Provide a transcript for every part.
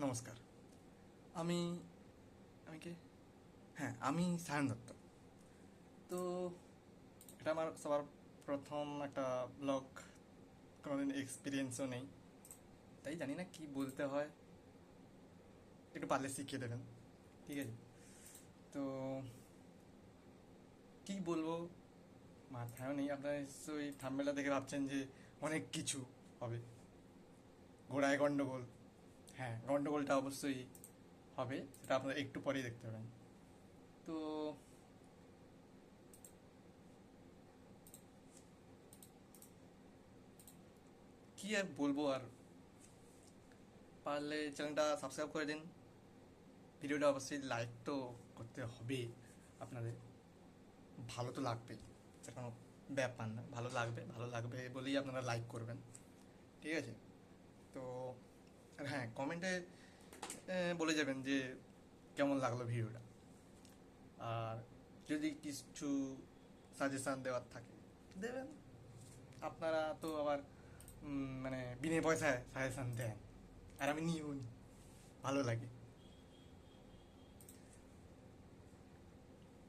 নমস্কার। আমি আমি কে হ্যাঁ, আমি সায়ন দত্ত। তো এটা আমার সবার প্রথম একটা ব্লগ, কোনোদিন এক্সপিরিয়েন্সও নেই, তাই জানি না কি বলতে হয়, একটু পারলে শিখিয়ে দেবেন, ঠিক আছে? তো কি বলবো মাথায়ও নেই। আপনারা নিশ্চয়ই থাম্বনেলটা দেখে ভাবছেন যে অনেক কিছু হবে, ঘোড়ায় গন্ডগোল। হ্যাঁ, গন্ডগোলটা অবশ্যই হবে, সেটা আপনারা একটু পরেই দেখতে পাবেন। তো কি আর বলবো, আর পারলে চ্যানেলটা সাবস্ক্রাইব করে দিন, ভিডিওটা অবশ্যই লাইক তো করতে হবে আপনাদের, ভালো তো লাগবেই, সেটা কোনো ব্যাপার না, ভালো লাগবে, ভালো লাগবে বলেই আপনারা লাইক করবেন, ঠিক আছে? তো আর হ্যাঁ, কমেন্টে বলে যাবেন যে কেমন লাগলো ভিডিওটা, আর যদি কিছু সাজেশান দেওয়ার থাকে দেবেন। আপনারা তো আবার মানে বিনা পয়সায় সাজেশান দেন, আর আমি নিয়েও নি, ভালো লাগে।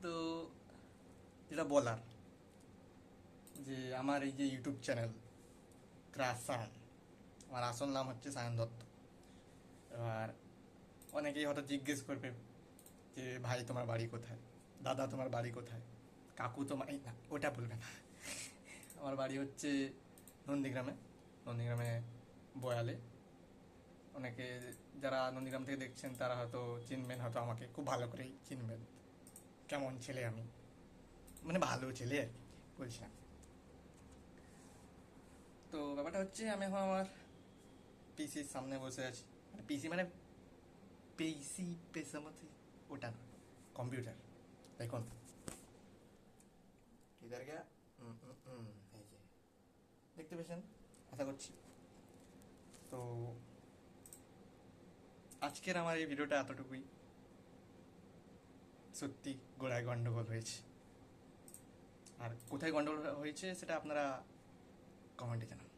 তো যেটা বলার, যে আমার এই যে ইউটিউব চ্যানেল ক্রাসান, আমার আসল নাম হচ্ছে সায়ন দত্ত। এবার অনেকেই হয়তো জিজ্ঞেস করবে যে ভাই তোমার বাড়ি কোথায়, দাদা তোমার বাড়ি কোথায়, কাকু তোমার, এই না ওটা বলবে না। আমার বাড়ি হচ্ছে নন্দীগ্রামে, নন্দীগ্রামে বয়ালে। অনেকে যারা নন্দীগ্রাম থেকে দেখছেন তারা হয়তো চিনবেন, হয়তো আমাকে খুব ভালো করেই চিনবেন, কেমন ছেলে আমি, মানে ভালো ছেলে আর কি বলছিলাম। তো ব্যাপারটা হচ্ছে আমি এখন আমার পিসির সামনে বসে আছি, মানে পিসি মানে পেইসি পেছামতি, ওটা না, কম্পিউটার। দেখুন কিধার গিয়া, এই যে দেখতে পেয়েছেন আশা করছি। তো আজকের আমার এই ভিডিওটা এতটুকুই। সত্যি গোড়ায় গন্ডগোল হয়েছে, আর কোথায় গন্ডগোল হয়েছে সেটা আপনারা কমেন্টে জানান।